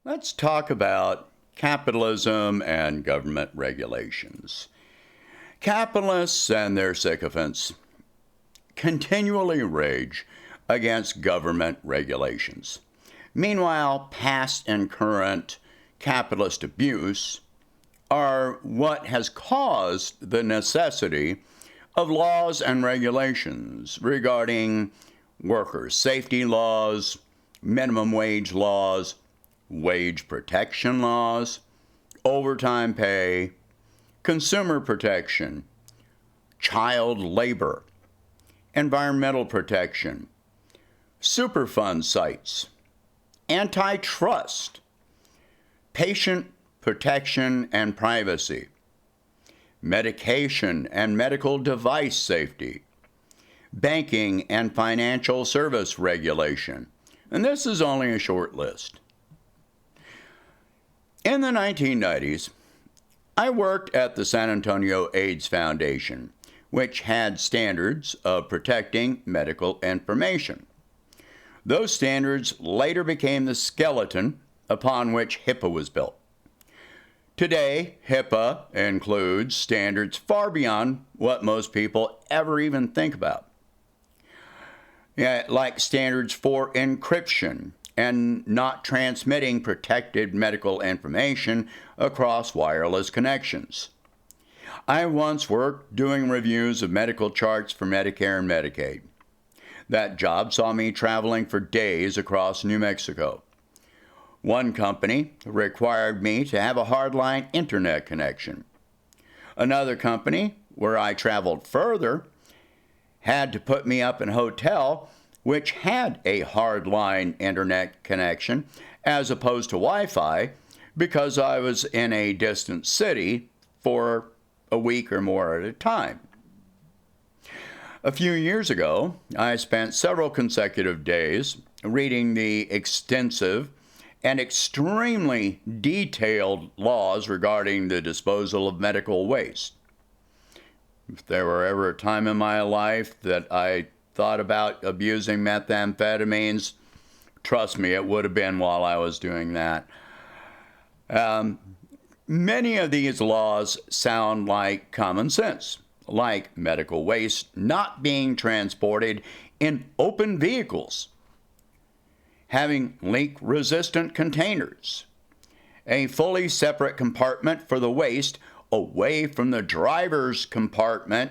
Let's talk about capitalism and government regulations. Capitalists and their sycophants continually rage against government regulations. Meanwhile, past and current capitalist abuse are what has caused the necessity of laws and regulations regarding workers' safety laws, minimum wage laws, wage protection laws, overtime pay, consumer protection, child labor, environmental protection, Superfund sites, antitrust, patient protection and privacy, medication and medical device safety, banking and financial service regulation. And this is only a short list. In the 1990s, I worked at the San Antonio AIDS Foundation, which had standards of protecting medical information. Those standards later became the skeleton upon which HIPAA was built. Today, HIPAA includes standards far beyond what most people ever even think about. Like standards for encryption and not transmitting protected medical information across wireless connections. I once worked doing reviews of medical charts for Medicare and Medicaid. That job saw me traveling for days across New Mexico. One company required me to have a hardline internet connection. Another company, where I traveled further, had to put me up in a hotel which had a hardline internet connection as opposed to Wi-Fi because I was in a distant city for a week or more at a time. A few years ago, I spent several consecutive days reading the extensive and extremely detailed laws regarding the disposal of medical waste. If there were ever a time in my life that I thought about abusing methamphetamines, trust me, it would have been while I was doing that. Many of these laws sound like common sense, like medical waste not being transported in open vehicles, having leak-resistant containers, a fully separate compartment for the waste away from the driver's compartment,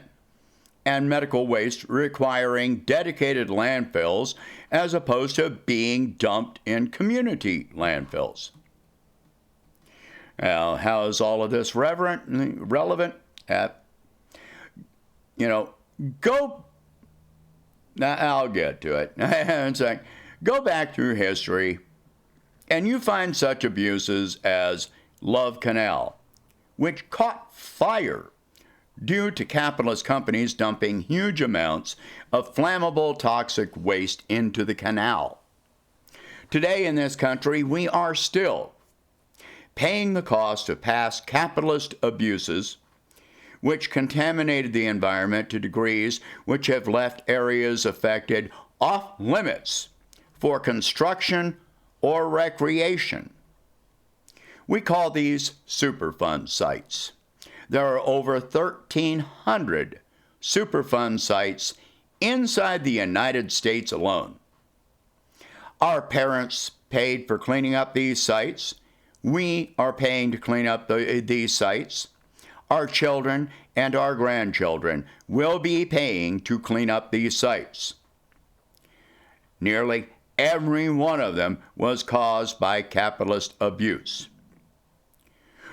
and medical waste requiring dedicated landfills as opposed to being dumped in community landfills. Now, how is all of this relevant? I'll get to it. It's like, go back through history, and you find such abuses as Love Canal, which caught fire due to capitalist companies dumping huge amounts of flammable toxic waste into the canal. Today in this country, we are still paying the cost of past capitalist abuses, which contaminated the environment to degrees which have left areas affected off limits for construction or recreation. We call these Superfund sites. There are over 1,300 Superfund sites inside the United States alone. Our parents paid for cleaning up these sites. We are paying to clean up these sites. Our children and our grandchildren will be paying to clean up these sites. Nearly every one of them was caused by capitalist abuse.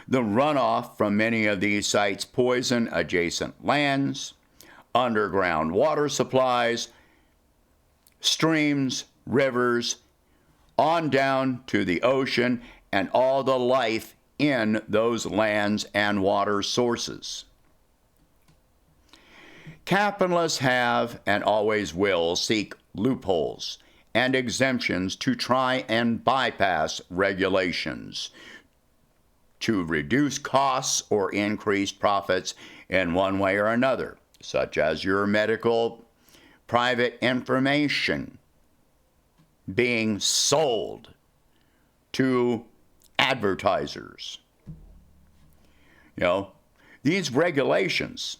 The runoff from many of these sites poison adjacent lands, underground water supplies, streams, rivers, on down to the ocean and all the life in those lands and water sources. Capitalists have and always will seek loopholes and exemptions to try and bypass regulations, to reduce costs or increase profits in one way or another, such as your medical private information being sold to advertisers. These regulations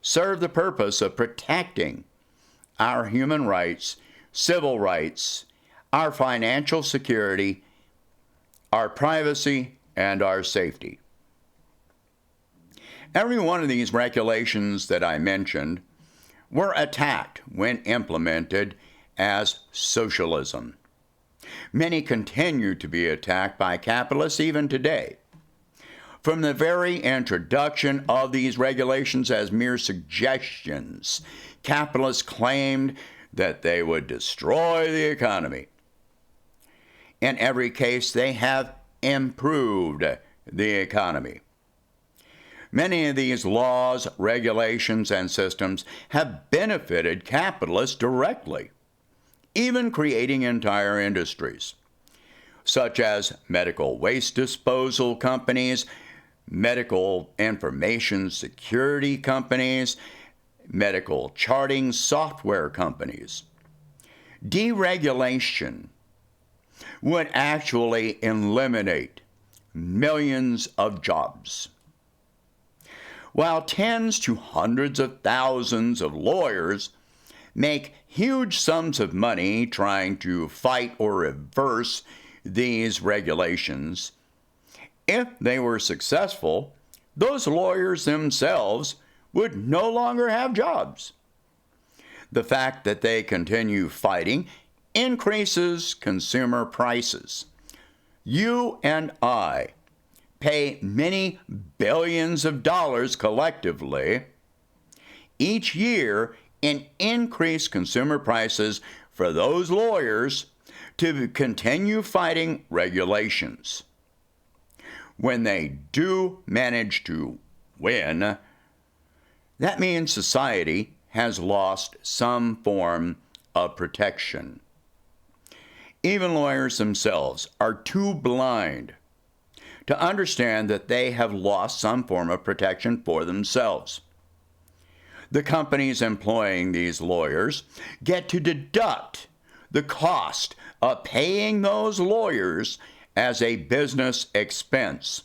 serve the purpose of protecting our human rights, civil rights, our financial security, our privacy, and our safety. Every one of these regulations that I mentioned were attacked when implemented as socialism. Many continue to be attacked by capitalists even today. From the very introduction of these regulations as mere suggestions, capitalists claimed that they would destroy the economy. In every case, they have improved the economy. Many of these laws, regulations, and systems have benefited capitalists directly, even creating entire industries, such as medical waste disposal companies, medical information security companies, medical charting software companies. Deregulation would actually eliminate millions of jobs. While tens to hundreds of thousands of lawyers make huge sums of money trying to fight or reverse these regulations, if they were successful, those lawyers themselves would no longer have jobs. The fact that they continue fighting increases consumer prices. You and I pay many billions of dollars collectively each year in increased consumer prices for those lawyers to continue fighting regulations. When they do manage to win, that means society has lost some form of protection. Even lawyers themselves are too blind to understand that they have lost some form of protection for themselves. The companies employing these lawyers get to deduct the cost of paying those lawyers as a business expense,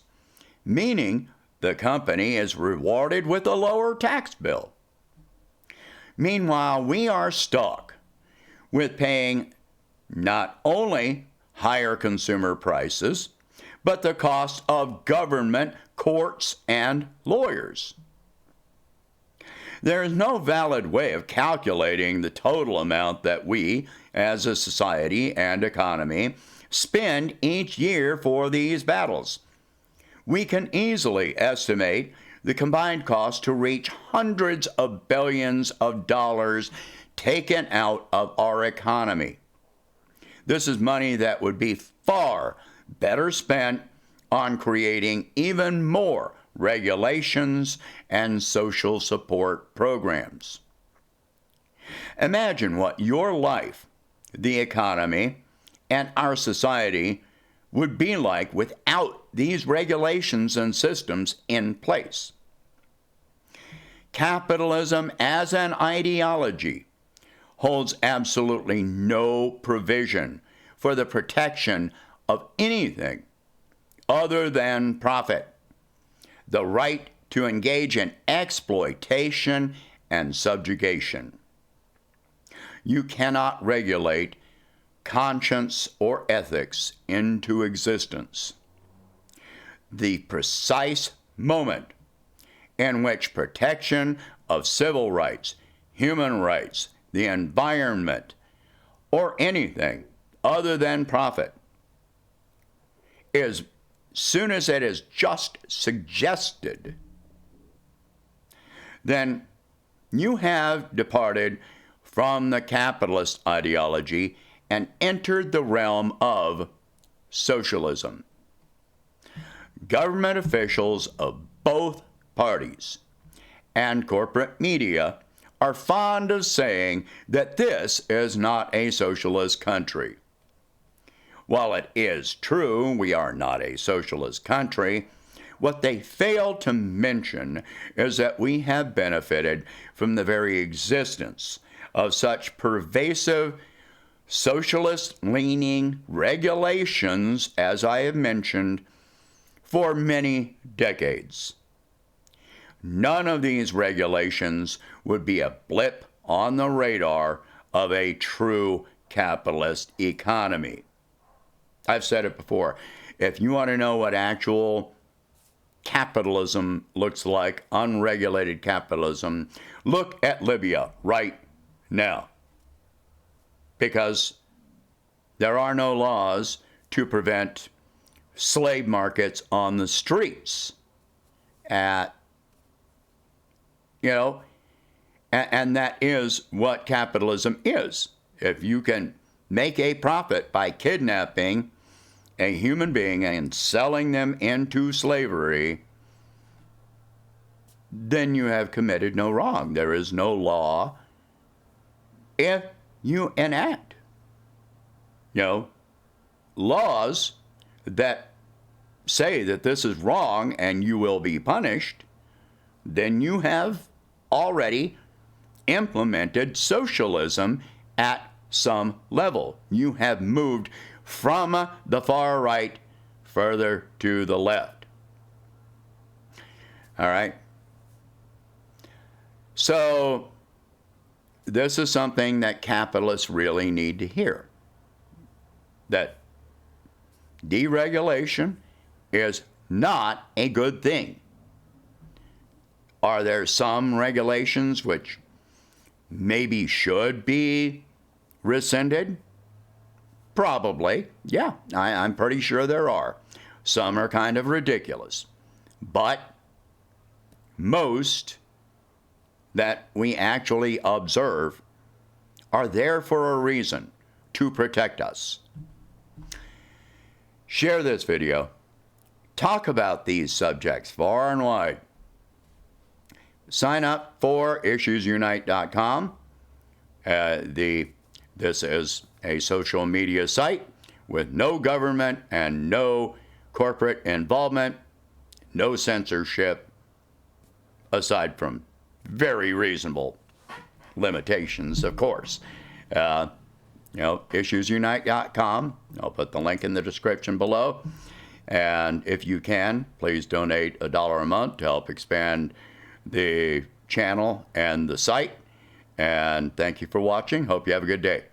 meaning the company is rewarded with a lower tax bill. Meanwhile, we are stuck with paying not only higher consumer prices, but the cost of government, courts, and lawyers. There is no valid way of calculating the total amount that we, as a society and economy, spend each year for these battles. We can easily estimate the combined cost to reach hundreds of billions of dollars taken out of our economy. This is money that would be far better spent on creating even more regulations and social support programs. Imagine what your life, the economy, and our society would be like without these regulations and systems in place. Capitalism as an ideology holds absolutely no provision for the protection of anything other than profit, the right to engage in exploitation and subjugation. You cannot regulate conscience or ethics into existence. The precise moment in which protection of civil rights, human rights, the environment, or anything other than profit is soon as it is just suggested, then you have departed from the capitalist ideology and entered the realm of socialism. Government officials of both parties and corporate media are fond of saying that this is not a socialist country. While it is true we are not a socialist country, what they fail to mention is that we have benefited from the very existence of such pervasive socialist-leaning regulations, as I have mentioned, for many decades. None of these regulations would be a blip on the radar of a true capitalist economy. I've said it before. If you want to know what actual capitalism looks like, unregulated capitalism, look at Libya right now. Because there are no laws to prevent slave markets on the streets. And that is what capitalism is. If you can make a profit by kidnapping a human being and selling them into slavery, then you have committed no wrong. There is no law if you enact, laws that say that this is wrong and you will be punished, then you have already implemented socialism at some level. You have moved from the far right further to the left. All right? So this is something that capitalists really need to hear. That deregulation is not a good thing. Are there some regulations which maybe should be rescinded? Probably. Yeah, I'm pretty sure there are. Some are kind of ridiculous. But most that we actually observe are there for a reason, to protect us. Share this video. Talk about these subjects far and wide. Sign up for issuesunite.com. This is a social media site with no government and no corporate involvement, no censorship, aside from very reasonable limitations, of course. Issuesunite.com. I'll put the link in the description below. And if you can, please donate $1 a month to help expand the channel and the site. And thank you for watching. Hope you have a good day.